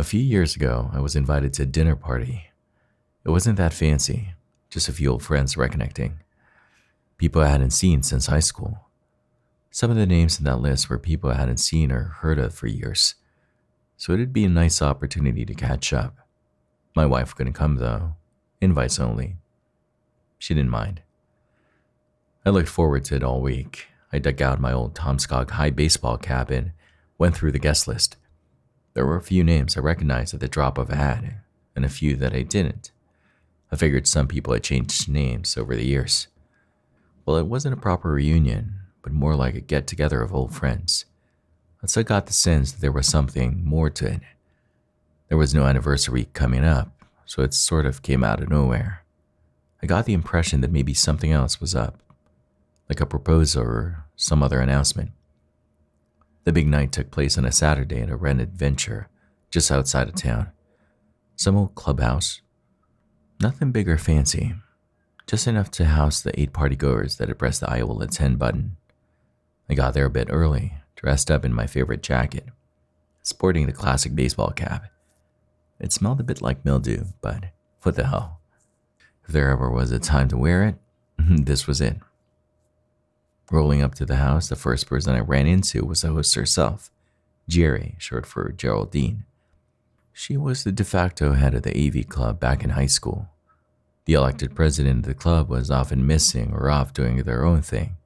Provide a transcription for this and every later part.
A few years ago, I was invited to a dinner party. It wasn't that fancy, just a few old friends reconnecting. People I hadn't seen since high school. Some of the names in that list were people I hadn't seen or heard of for years, so it'd be a nice opportunity to catch up. My wife couldn't come though, invites only. She didn't mind. I looked forward to it all week. I dug out my old Tomskog high baseball cap and went through the guest list. There were a few names I recognized at the drop of a hat, and a few that I didn't. I figured some people had changed names over the years. Well, it wasn't a proper reunion, but more like a get-together of old friends. I still got the sense that there was something more to it. There was no anniversary coming up, so it sort of came out of nowhere. I got the impression that maybe something else was up, like a proposal or some other announcement. The big night took place on a Saturday at a rented venture just outside of town. Some old clubhouse. Nothing big or fancy, just enough to house the 8 partygoers that had pressed the "I will attend" button. I got there a bit early, dressed up in my favorite jacket, sporting the classic baseball cap. It smelled a bit like mildew, but what the hell. If there ever was a time to wear it, this was it. Rolling up to the house, the first person I ran into was the host herself, Jerry, short for Geraldine. She was the de facto head of the AV club back in high school. The elected president of the club was often missing or off doing their own thing,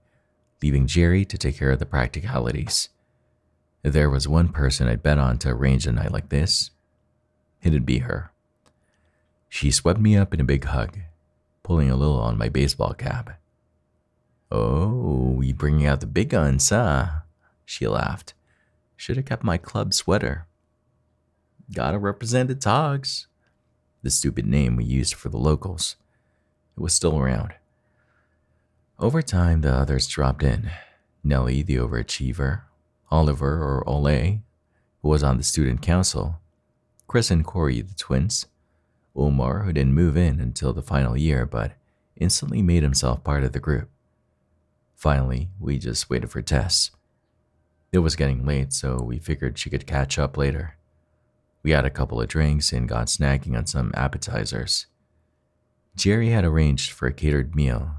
leaving Jerry to take care of the practicalities. If there was one person I'd bet on to arrange a night like this, it'd be her. She swept me up in a big hug, pulling a little on my baseball cap. "Oh, you bringing out the big guns, huh?" She laughed. "Should have kept my club sweater." "Gotta represent the Togs," the stupid name we used for the locals. It was still around. Over time, the others dropped in. Nellie, the overachiever, Oliver, or Ole, who was on the student council, Chris and Corey, the twins, Omar, who didn't move in until the final year but instantly made himself part of the group. Finally, we just waited for Tess. It was getting late, so we figured she could catch up later. We had a couple of drinks and got snacking on some appetizers. Jerry had arranged for a catered meal.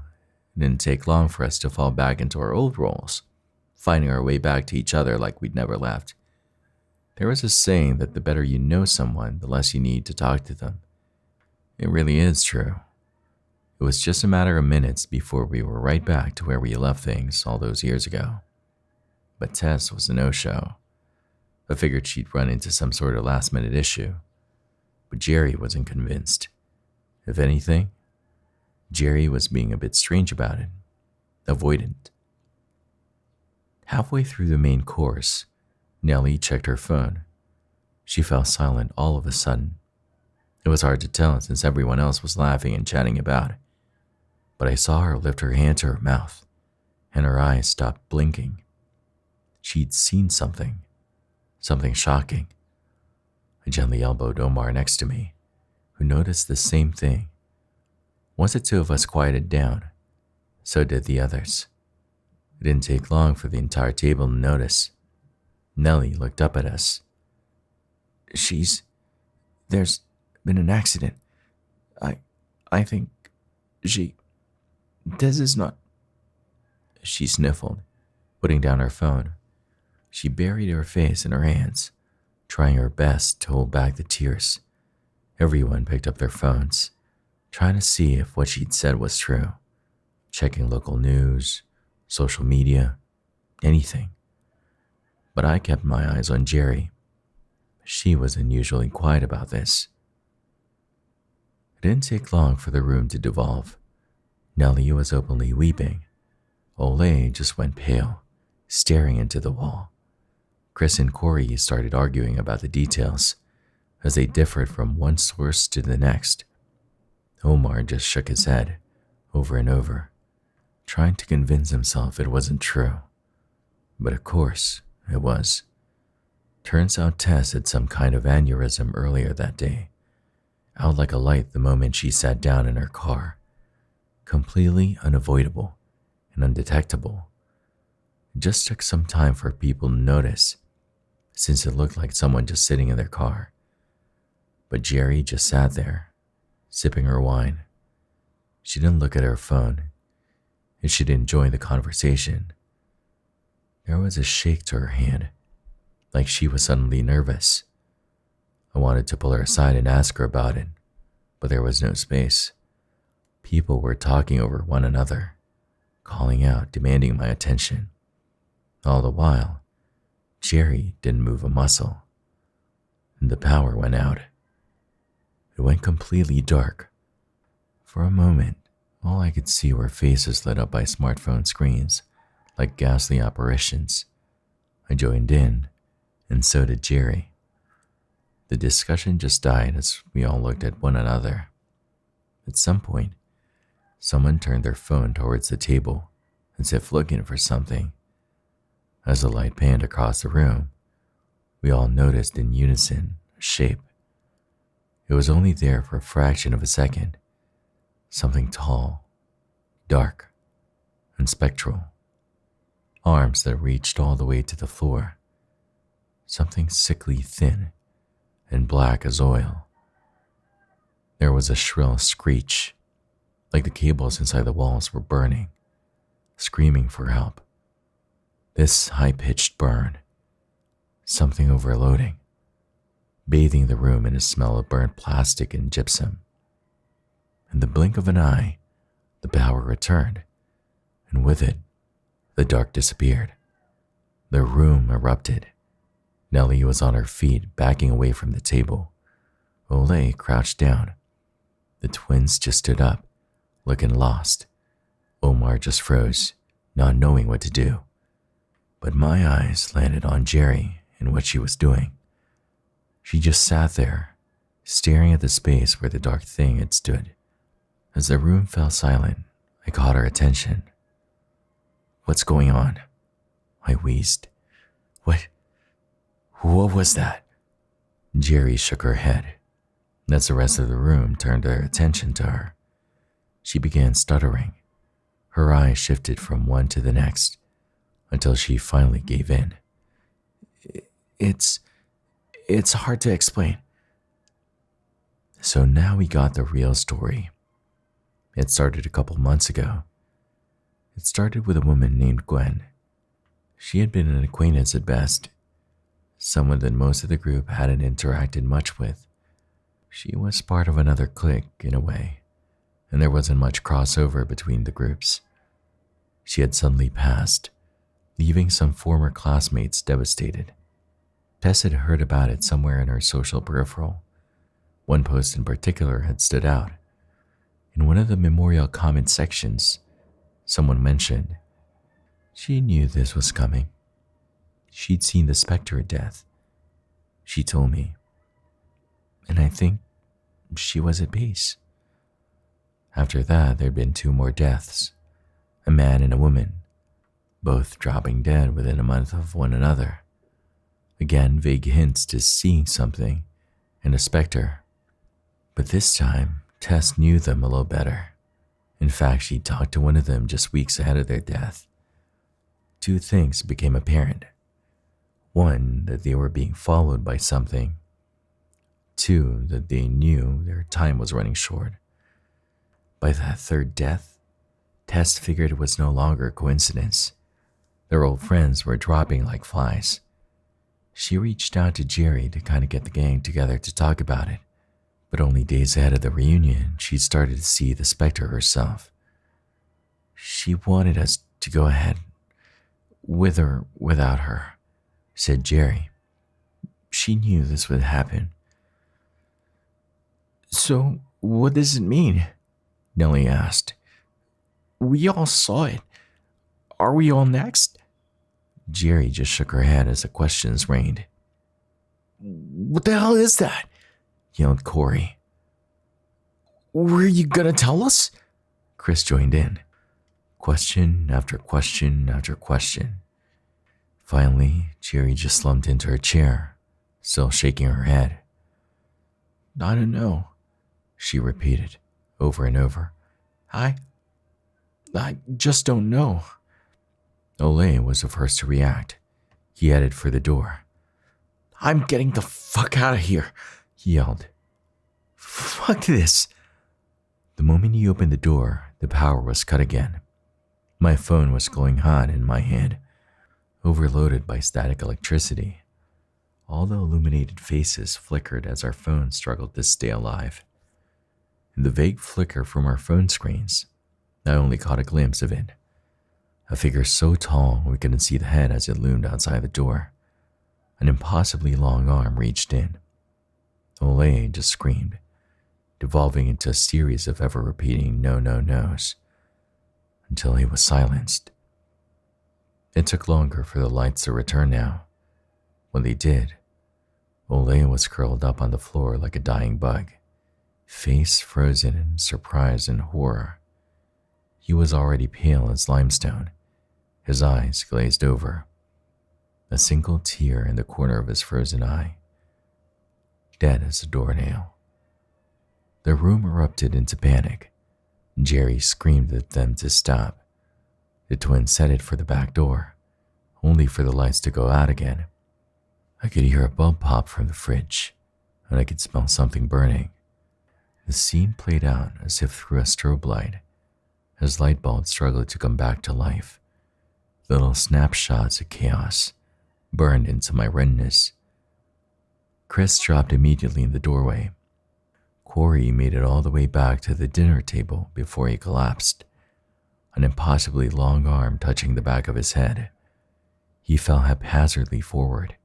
It didn't take long for us to fall back into our old roles, finding our way back to each other like we'd never left. There was a saying that the better you know someone, the less you need to talk to them. It really is true. It was just a matter of minutes before we were right back to where we left things all those years ago. But Tess was a no-show. I figured she'd run into some sort of last-minute issue. But Jerry wasn't convinced. If anything, Jerry was being a bit strange about it, avoidant. Halfway through the main course, Nellie checked her phone. She fell silent all of a sudden. It was hard to tell since everyone else was laughing and chatting about it. But I saw her lift her hand to her mouth, and her eyes stopped blinking. She'd seen something shocking. I gently elbowed Omar next to me, who noticed the same thing. Once the two of us quieted down, so did the others. It didn't take long for the entire table to notice. Nellie looked up at us. There's been an accident. I think this is not." She sniffled, putting down her phone. She buried her face in her hands, trying her best to hold back the tears. Everyone picked up their phones, trying to see if what she'd said was true, checking local news, social media, anything. But I kept my eyes on Jerry. She was unusually quiet about this. It didn't take long for the room to devolve. Nellie was openly weeping. Ole just went pale, staring into the wall. Chris and Corey started arguing about the details, as they differed from one source to the next. Omar just shook his head, over and over, trying to convince himself it wasn't true. But of course, it was. Turns out Tess had some kind of aneurysm earlier that day, out like a light the moment she sat down in her car. Completely unavoidable and undetectable. It just took some time for people to notice, since it looked like someone just sitting in their car, But Jerry just sat there, sipping her wine. She didn't look at her phone, and she didn't join the conversation. There was a shake to her hand, like she was suddenly nervous. I wanted to pull her aside and ask her about it, but there was no space. People were talking over one another, calling out, demanding my attention. All the while, Jerry didn't move a muscle, and the power went out. It went completely dark. For a moment, all I could see were faces lit up by smartphone screens, like ghastly apparitions. I joined in, and so did Jerry. The discussion just died as we all looked at one another. At some point, someone turned their phone towards the table, as if looking for something. As the light panned across the room, we all noticed in unison a shape. It was only there for a fraction of a second. Something tall, dark, and spectral. Arms that reached all the way to the floor. Something sickly thin and black as oil. There was a shrill screech, like the cables inside the walls were burning, screaming for help. This high-pitched burn, something overloading, bathing the room in a smell of burnt plastic and gypsum. In the blink of an eye, the power returned, and with it, the dark disappeared. The room erupted. Nellie was on her feet, backing away from the table. Ole crouched down. The twins just stood up, looking lost. Omar just froze, not knowing what to do. But my eyes landed on Jerry and what she was doing. She just sat there, staring at the space where the dark thing had stood. As the room fell silent, I caught her attention. "What's going on?" I wheezed. What was that?" Jerry shook her head. As the rest of the room turned their attention to her, she began stuttering. Her eyes shifted from one to the next until she finally gave in. It's hard to explain." So now we got the real story. It started a couple months ago. It started with a woman named Gwen. She had been an acquaintance at best, someone that most of the group hadn't interacted much with. She was part of another clique in a way, and there wasn't much crossover between the groups. She had suddenly passed, leaving some former classmates devastated. Tess had heard about it somewhere in her social peripheral. One post in particular had stood out. In one of the memorial comment sections, someone mentioned she knew this was coming. She'd seen the specter of death, she told me, and I think she was at peace. After that, there'd been 2 more deaths, a man and a woman, both dropping dead within a month of one another. Again, vague hints to seeing something and a specter. But this time, Tess knew them a little better. In fact, she talked to one of them just weeks ahead of their death. 2 things became apparent. 1, that they were being followed by something. 2, that they knew their time was running short. By that 3rd death, Tess figured it was no longer a coincidence. Their old friends were dropping like flies. She reached out to Jerry to kind of get the gang together to talk about it, but only days ahead of the reunion, she started to see the specter herself. She wanted us to go ahead, with or without her, said Jerry. She knew this would happen. "So, what does it mean?" Nellie asked. "We all saw it. Are we all next?" Jerry just shook her head as the questions rained. "What the hell is that?" yelled Corey. "Were you gonna tell us?" Chris joined in. Question after question after question. Finally, Jerry just slumped into her chair, still shaking her head. "I don't know," she repeated over and over. I just don't know." Ole was the first to react. He headed for the door. "I'm getting the fuck out of here," he yelled. Fuck this. The moment he opened the door, the power was cut again. My phone was glowing hot in my hand, overloaded by static electricity. All the illuminated faces flickered as our phones struggled to stay alive. In the vague flicker from our phone screens, I only caught a glimpse of it. A figure so tall we couldn't see the head as it loomed outside the door. An impossibly long arm reached in. Ole just screamed, devolving into a series of ever-repeating no-no-nos, until he was silenced. It took longer for the lights to return now. When they did, Ole was curled up on the floor like a dying bug, face frozen in surprise and horror. He was already pale as limestone, his eyes glazed over, a single tear in the corner of his frozen eye, dead as a doornail. The room erupted into panic. Jerry screamed at them to stop. The twins headed for the back door, only for the lights to go out again. I could hear a bulb pop from the fridge, and I could smell something burning. The scene played out as if through a strobe light, as light bulbs struggled to come back to life. Little snapshots of chaos burned into my retinas. Chris dropped immediately in the doorway. Corey made it all the way back to the dinner table before he collapsed, an impossibly long arm touching the back of his head. He fell haphazardly forward,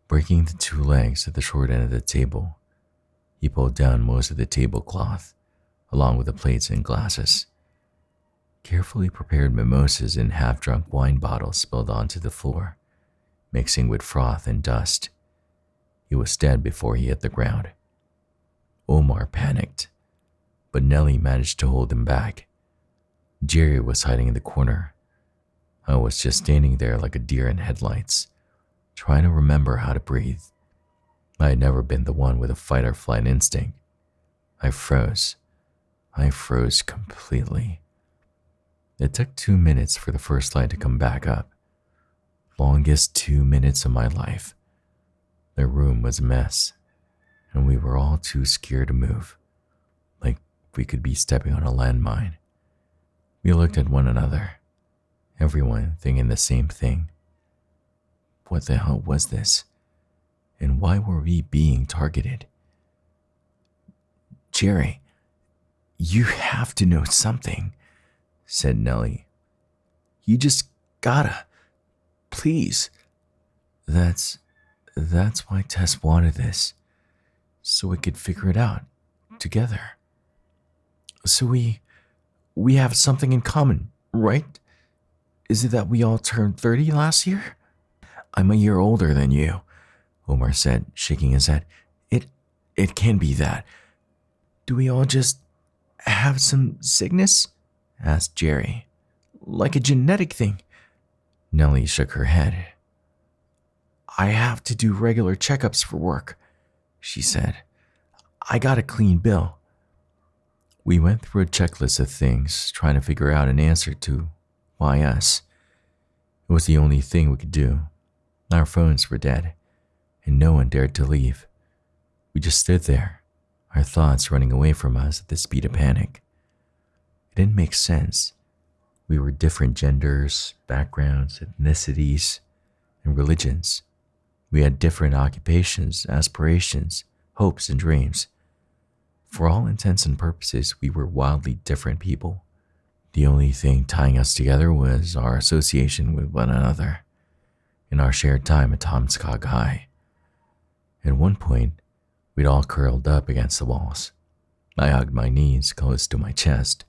breaking the two legs at the short end of the table. He pulled down most of the tablecloth, along with the plates and glasses. Carefully prepared mimosas and half-drunk wine bottles spilled onto the floor, mixing with froth and dust. He was dead before he hit the ground. Omar panicked, but Nellie managed to hold him back. Jerry was hiding in the corner. I was just standing there like a deer in headlights, trying to remember how to breathe. I had never been the one with a fight or flight instinct. I froze. I froze completely. It took 2 minutes for the first light to come back up. Longest 2 minutes of my life. The room was a mess, and we were all too scared to move, like we could be stepping on a landmine. We looked at one another, everyone thinking the same thing. What the hell was this? And why were we being targeted? Jerry, you have to know something, said Nellie. You just gotta. Please. That's why Tess wanted this. So we could figure it out together. So we have something in common, right? Is it that we all turned 30 last year? I'm a year older than you, Omar said, shaking his head. It can be that. Do we all just have some sickness? Asked Jerry. Like a genetic thing. Nellie shook her head. I have to do regular checkups for work, she said. I got a clean bill. We went through a checklist of things, trying to figure out an answer to why us. It was the only thing we could do. Our phones were dead, and no one dared to leave. We just stood there, our thoughts running away from us at the speed of panic. It didn't make sense. We were different genders, backgrounds, ethnicities, and religions. We had different occupations, aspirations, hopes, and dreams. For all intents and purposes, we were wildly different people. The only thing tying us together was our association with one another and our shared time at Tomskog High. At one point, we'd all curled up against the walls. I hugged my knees close to my chest.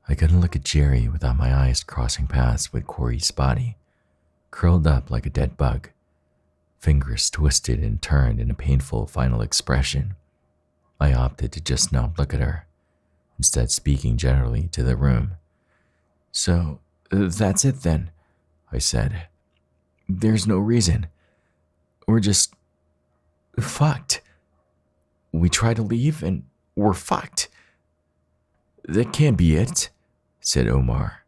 I couldn't look at Jerry without my eyes crossing paths with Corey's body, curled up like a dead bug, fingers twisted and turned in a painful final expression. I opted to just not look at her, instead speaking generally to the room. So, that's it then, I said. There's no reason. We're just fucked. We try to leave and we're fucked. That can't be it, said Omar.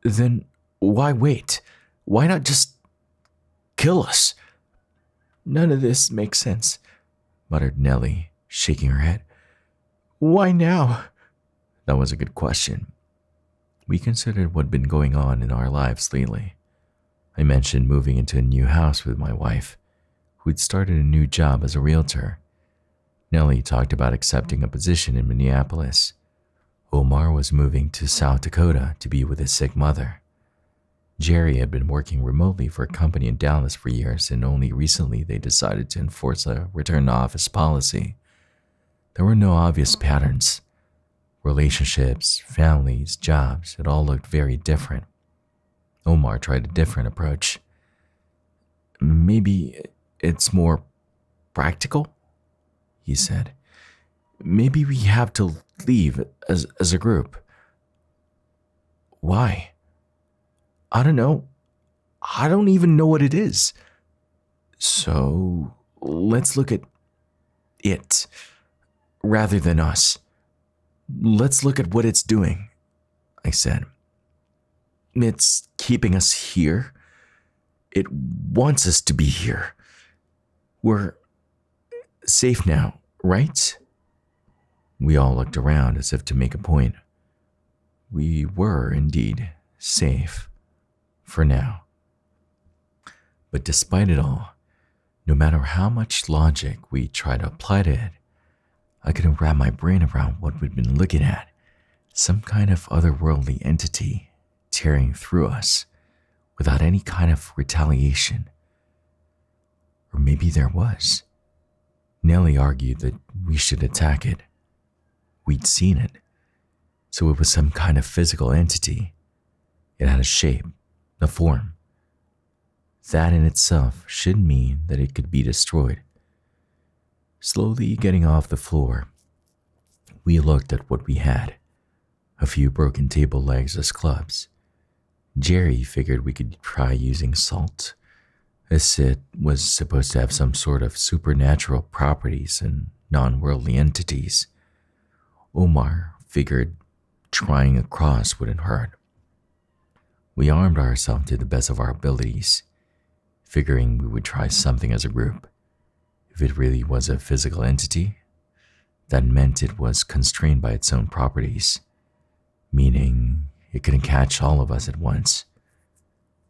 Then why wait? Why not just kill us? None of this makes sense, muttered Nellie, shaking her head. Why now? That was a good question. We considered what had been going on in our lives lately. I mentioned moving into a new house with my wife, who'd started a new job as a realtor. Nellie talked about accepting a position in Minneapolis. Omar was moving to South Dakota to be with his sick mother. Jerry had been working remotely for a company in Dallas for years, and only recently they decided to enforce a return to office policy. There were no obvious patterns. Relationships, families, jobs, it all looked very different. Omar tried a different approach. Maybe it's more practical, he said. Maybe we have to leave as a group. Why? I don't know. I don't even know what it is. So let's look at it rather than us. Let's look at what it's doing, I said. It's keeping us here. It wants us to be here. We're safe now, right? We all looked around as if to make a point. We were indeed safe. For now. But despite it all, no matter how much logic we tried to apply to it, I couldn't wrap my brain around what we'd been looking at. Some kind of otherworldly entity tearing through us without any kind of retaliation. Or maybe there was. Nellie argued that we should attack it. We'd seen it, so it was some kind of physical entity. It had a shape, a form. That in itself should mean that it could be destroyed. Slowly getting off the floor, we looked at what we had. A few broken table legs as clubs. Jerry figured we could try using salt, as it was supposed to have some sort of supernatural properties and non-worldly entities. Omar figured trying a cross wouldn't hurt. We armed ourselves to the best of our abilities, figuring we would try something as a group. If it really was a physical entity, that meant it was constrained by its own properties, meaning it couldn't catch all of us at once.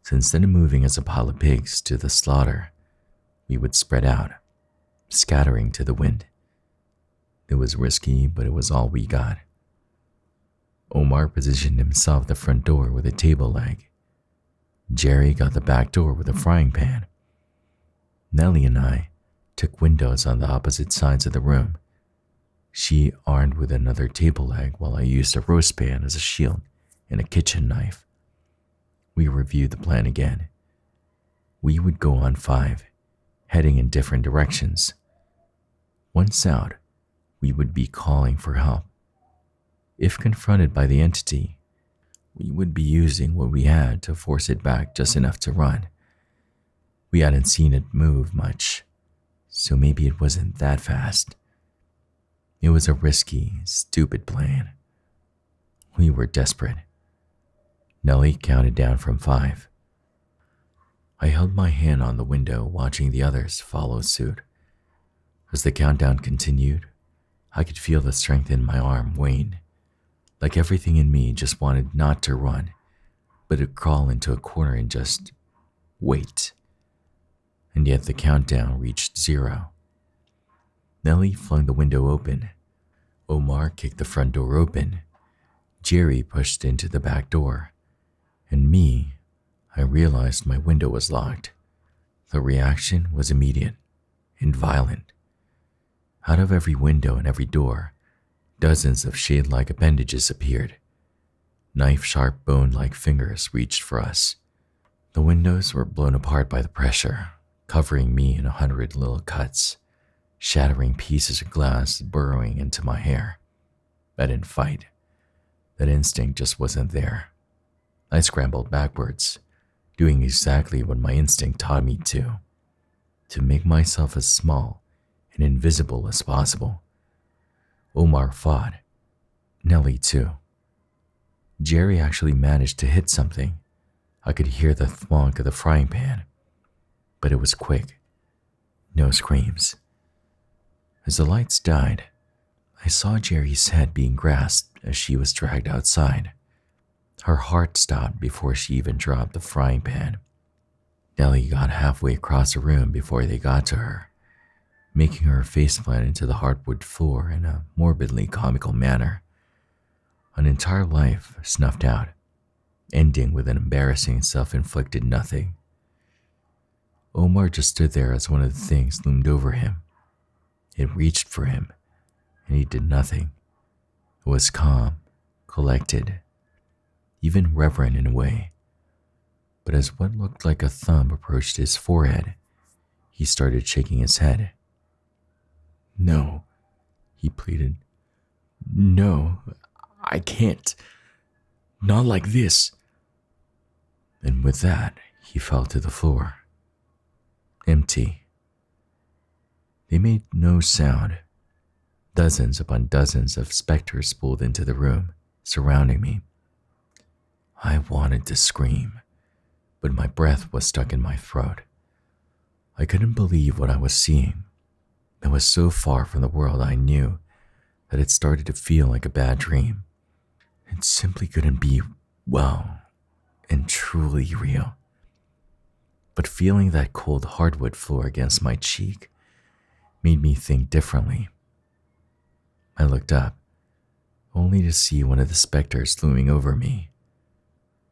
So instead of moving as a pile of pigs to the slaughter, we would spread out, scattering to the wind. It was risky, but it was all we got. Omar positioned himself at the front door with a table leg. Jerry got the back door with a frying pan. Nellie and I took windows on the opposite sides of the room. She armed with another table leg while I used a roast pan as a shield and a kitchen knife. We reviewed the plan again. We would go on 5, heading in different directions. Once out, we would be calling for help. If confronted by the entity, we would be using what we had to force it back just enough to run. We hadn't seen it move much, so maybe it wasn't that fast. It was a risky, stupid plan. We were desperate. Nellie counted down from 5. I held my hand on the window, watching the others follow suit. As the countdown continued, I could feel the strength in my arm wane, like everything in me just wanted not to run, but to crawl into a corner and just wait. And yet the countdown reached 0. Nellie flung the window open. Omar kicked the front door open. Jerry pushed into the back door. And me, I realized my window was locked. The reaction was immediate and violent. Out of every window and every door, dozens of shade-like appendages appeared. Knife-sharp bone-like fingers reached for us. The windows were blown apart by the pressure, covering me in 100 little cuts, shattering pieces of glass burrowing into my hair. I didn't fight. That instinct just wasn't there. I scrambled backwards, doing exactly what my instinct taught me to make myself as small and invisible as possible. Omar fought. Nellie too. Jerry actually managed to hit something. I could hear the thwonk of the frying pan, but it was quick. No screams. As the lights died, I saw Jerry's head being grasped as she was dragged outside. Her heart stopped before she even dropped the frying pan. Nellie got halfway across the room before they got to her, making her face plant into the hardwood floor in a morbidly comical manner. An entire life snuffed out, ending with an embarrassing self-inflicted nothing. Omar just stood there as one of the things loomed over him. It reached for him, and he did nothing. It was calm, collected, even reverent in a way. But as what looked like a thumb approached his forehead, he started shaking his head. "No," he pleaded. "No, I can't. Not like this." And with that, he fell to the floor. Empty. They made no sound. Dozens upon dozens of specters spooled into the room, surrounding me. I wanted to scream, but my breath was stuck in my throat. I couldn't believe what I was seeing. It was so far from the world I knew that it started to feel like a bad dream. It simply couldn't be, well, and truly real. But feeling that cold hardwood floor against my cheek made me think differently. I looked up, only to see one of the specters looming over me,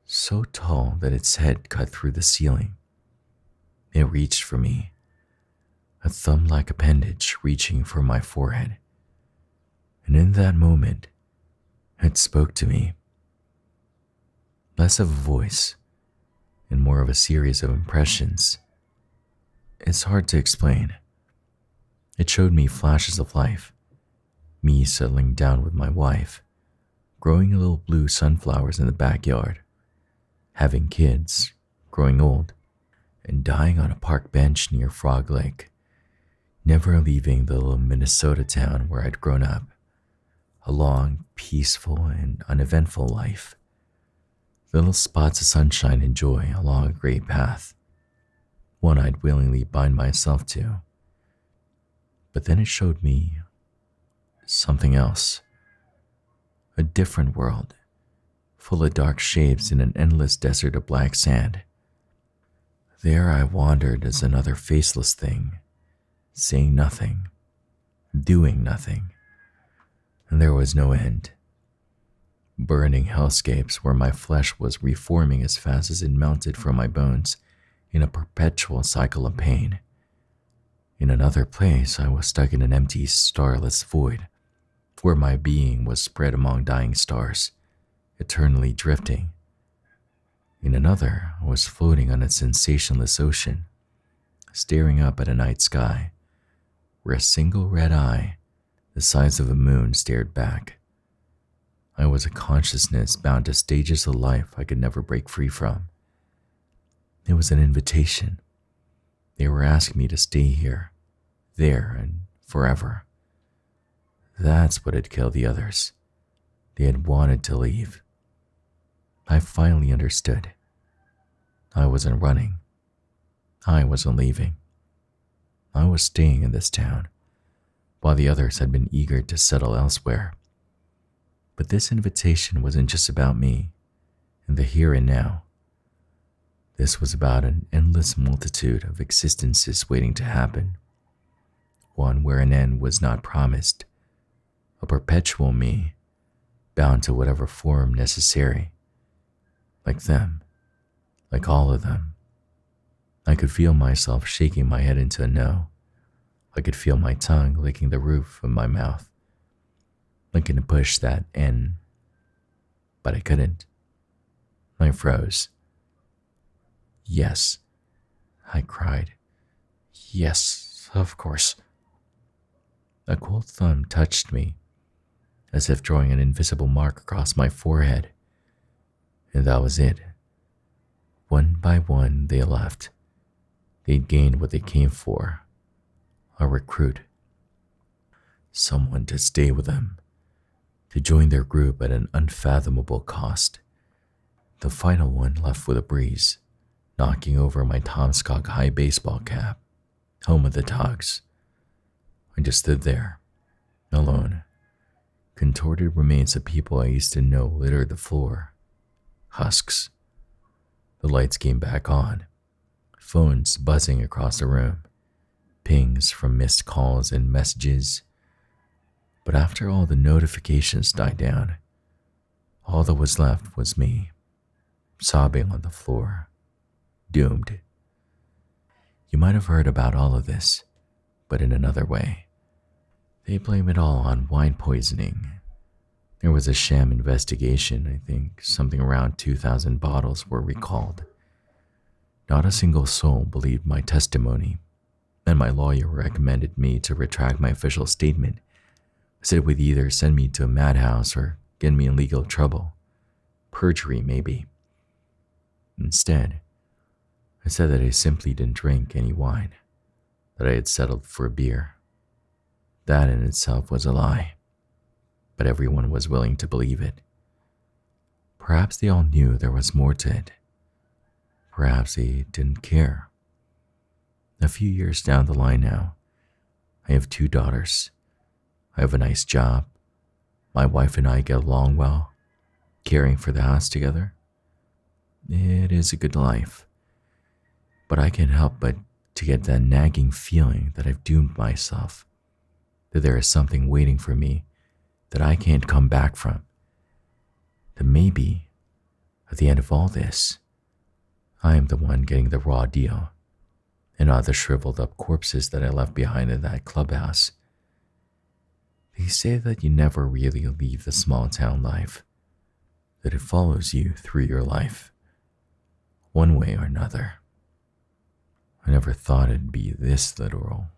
so tall that its head cut through the ceiling. It reached for me, a thumb-like appendage reaching for my forehead. And in that moment, it spoke to me. Less of a voice, and more of a series of impressions. It's hard to explain. It showed me flashes of life, me settling down with my wife, growing little blue sunflowers in the backyard, having kids, growing old, and dying on a park bench near Frog Lake, never leaving the little Minnesota town where I'd grown up. A long, peaceful, and uneventful life. Little spots of sunshine and joy along a great path, one I'd willingly bind myself to. But then it showed me something else, a different world, full of dark shapes in an endless desert of black sand. There I wandered as another faceless thing, saying nothing, doing nothing, and there was no end. Burning hellscapes where my flesh was reforming as fast as it melted from my bones in a perpetual cycle of pain. In another place, I was stuck in an empty, starless void, where my being was spread among dying stars, eternally drifting. In another, I was floating on a sensationless ocean, staring up at a night sky, where a single red eye, the size of a moon, stared back. I was a consciousness bound to stages of life I could never break free from. It was an invitation. They were asking me to stay here, there, and forever. That's what had killed the others. They had wanted to leave. I finally understood. I wasn't running. I wasn't leaving. I was staying in this town, while the others had been eager to settle elsewhere. But this invitation wasn't just about me and the here and now. This was about an endless multitude of existences waiting to happen, one where an end was not promised, a perpetual me, bound to whatever form necessary. Like them, like all of them. I could feel myself shaking my head into a no. I could feel my tongue licking the roof of my mouth, looking to push that N, but I couldn't. I froze. "Yes," I cried. "Yes, of course." A cold thumb touched me, as if drawing an invisible mark across my forehead, and that was it. One by one, they left. They'd gained what they came for, a recruit. Someone to stay with them, to join their group at an unfathomable cost. The final one left with a breeze, knocking over my Tomscock high baseball cap, home of the Togs. I just stood there, alone, Contorted remains of people I used to know littered the floor. Husks. The lights came back on, phones buzzing across the room, pings from missed calls and messages. But after all the notifications died down, all that was left was me, sobbing on the floor, doomed. You might have heard about all of this, but in another way. They blame it all on wine poisoning. There was a sham investigation. I think something around 2,000 bottles were recalled. Not a single soul believed my testimony, and my lawyer recommended me to retract my official statement, said it would either send me to a madhouse or get me in legal trouble. Perjury, maybe. Instead, I said that I simply didn't drink any wine, that I had settled for a beer. That in itself was a lie, but everyone was willing to believe it. Perhaps they all knew there was more to it. Perhaps they didn't care. A few years down the line now, I have 2 daughters. I have a nice job. My wife and I get along well, caring for the house together. It is a good life. But I can't help but to get that nagging feeling that I've doomed myself, that there is something waiting for me that I can't come back from, that maybe, at the end of all this, I am the one getting the raw deal, and not the shriveled up corpses that I left behind in that clubhouse. They say that you never really leave the small town life, that it follows you through your life, one way or another. I never thought it'd be this literal.